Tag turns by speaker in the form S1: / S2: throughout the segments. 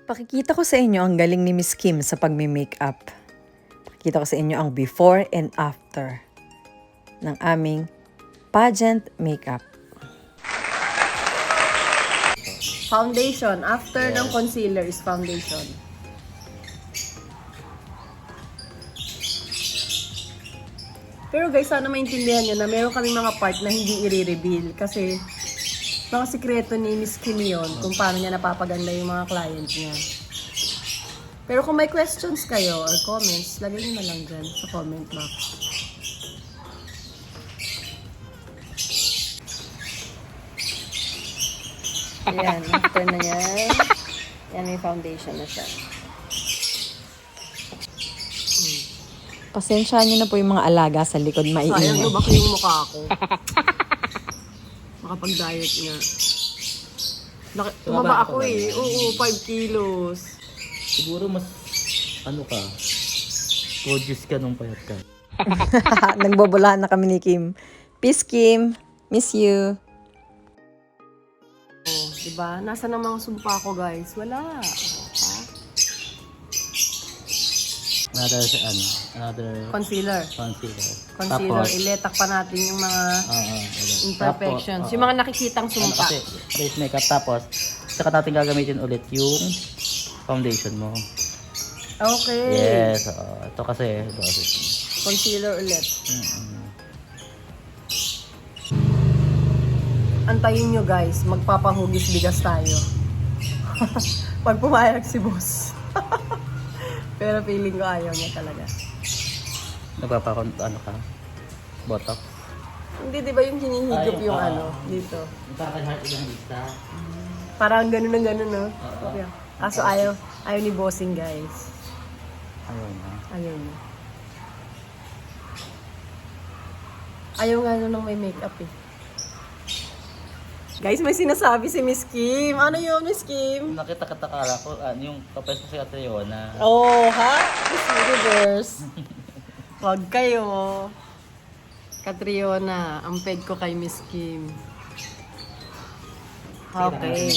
S1: Pakikita ko sa inyo ang galing ni Miss Kim sa pagme-makeup. Pakikita ko sa inyo ang before and after ng aming pageant makeup.
S2: Foundation. After ng concealer is foundation. Pero guys, sana maintindihan nyo na meron kami mga part na hindi i-reveal. Kasi mga sikreto ni Miss Kim yun kung paano niya napapaganda yung mga client niya. Pero kung may questions kayo or comments, lagay nyo na lang dyan sa comment box. Ayan, after na yan. Yan, may foundation na siya.
S1: Pasensyahan niyo na po yung mga alaga sa likod,
S2: Sayang,
S1: maiingay.
S2: lubak yung mukha ko. Makapag-diet nga. Tumaba ako eh. Oo, 5 kilos.
S3: Siguro mas, gorgeous ka nung payat ka.
S1: Nagbobolahan na kami ni Kim. Peace, Kim. Miss you.
S2: Oh, diba? Nasa na mga sumpa ko, guys? Wala. Ha?
S3: Another
S2: Concealer.
S3: concealer.
S2: Concealer. Iletak pa natin yung mga imperfections. Yung mga nakikitang sumpa.
S3: Kasi base makeup tapos, saka natin gagamitin ulit yung foundation mo.
S2: Okay.
S3: Yes, ito kasi,
S2: Concealer ulit. Antayin nyo guys, magpapahugis bigas tayo. Pag pumayag si boss. Pero feeling ko ayaw niya talaga.
S3: ka? Botox?
S2: Hindi, di ba yung hinihigop yung dito?
S3: Nagkaka-heart yung lista.
S2: Parang ganun na ganun, no? Okay. Kaso ayaw ni bossing guys.
S3: Ayaw na.
S2: Ayaw niya. Ayaw nga nung may makeup eh. Guys, may sinasabi si Miss Kim. Ano yun, Miss Kim?
S3: Nakita-katakala ko, yung kapes ko si Catriona.
S2: Oh, ha? Miss Universe. Huwag kayo. Catriona, ang peg ko kay Miss Kim. Okay.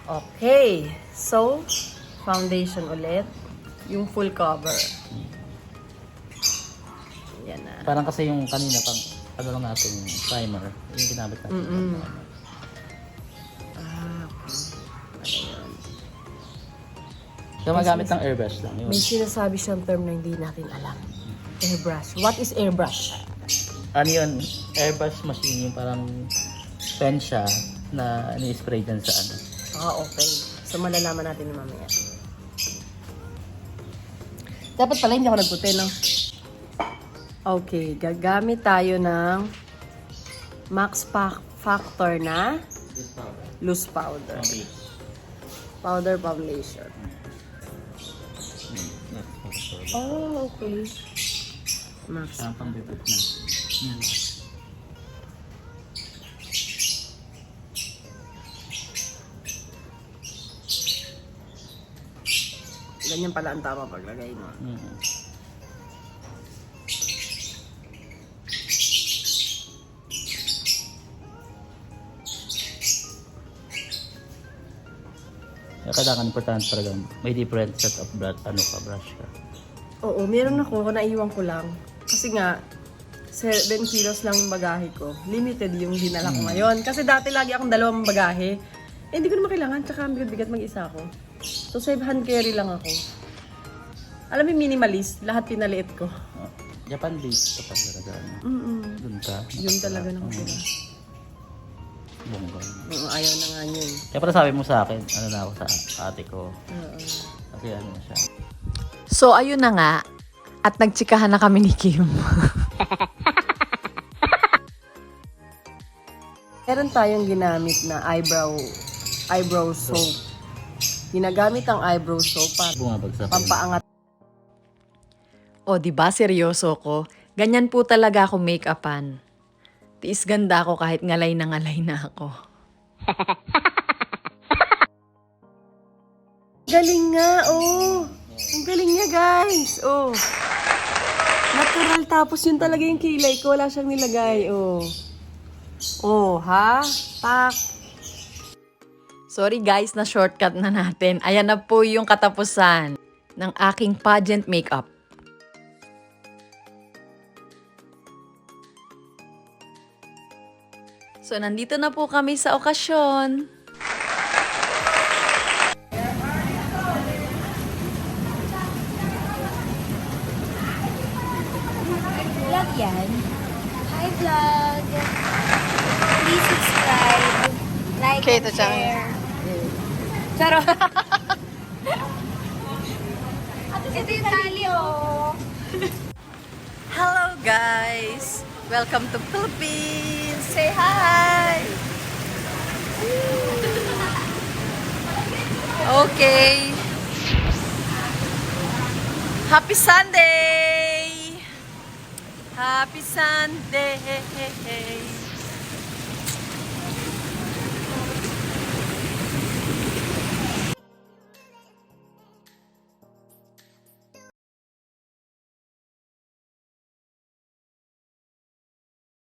S2: Okay. So, foundation ulit. Yung full cover. Yan na.
S3: Parang kasi yung kanina, lang natin yung primer, yung ginamit natin.
S2: Ah, okay. Ayun.
S3: Kaya magamit ng airbrush lang. Yun.
S2: May sinasabi siyang term na hindi natin alam. Airbrush. What is airbrush?
S3: Ano yun? Airbrush machine, yung parang pen siya na ni-spray dyan sa ano.
S2: Ah, okay. So, malalaman natin yung mamaya. Dapat pala hindi ako nagputi, no? Okay, gagamit tayo ng Max Factor na loose powder. Powder foundation. Oh, okay. Max.
S3: Parang pang-debut na.
S2: Ganyan pala ang tama paglagay mo.
S3: Kaya kailangan importante talaga may different set of brush ka.
S2: Oo, meron ako, naiwan ko lang. Kasi nga, 7 kilos lang yung bagahe ko. Limited yung dinala ko ngayon. Kasi dati lagi akong 2 bagahe. Eh, hindi ko naman kailangan. Tsaka ang bigat mag-isa ako. So, 7 hand carry lang ako. Alam mo, minimalist. Lahat pinaliit ko.
S3: Japan base kapag talaga. Doon ka.
S2: Yun talaga ng pira.
S3: Bongga.
S2: Oo, ayaw na nga yun.
S3: Kaya pala sabi mo sa akin, ano na ako sa ate ko.
S2: Oo.
S3: Kasi ano na siya.
S1: So, ayun na nga. At nagtsikahan na kami ni Kim.
S2: Meron tayong ginamit na eyebrow soap. Ginagamit ang eyebrow soap para
S3: Bumabagsak.
S2: pampaangat.
S1: O, di ba seryoso ko? Ganyan po talaga ako make-upan. Tiis ganda ako kahit ngalay na ako.
S2: Galing nga, oh. Ang galing niya, guys. Oh. Natural, tapos yun talaga yung kilay ko. Wala siyang nilagay, oh. Oh, ha? Tak.
S1: Sorry guys, na shortcut na natin. Ayan na po yung katapusan ng aking pageant makeup. So, nandito na po kami sa okasyon.
S4: Vlog yan. Hi vlog! Please subscribe, like,
S1: Okay,
S4: and
S1: ito siya.
S4: share. Pero, ito yung tali oh.
S1: Hello guys! Welcome to Philippines! Say hi! Okay. Happy Sunday! Happy Sunday!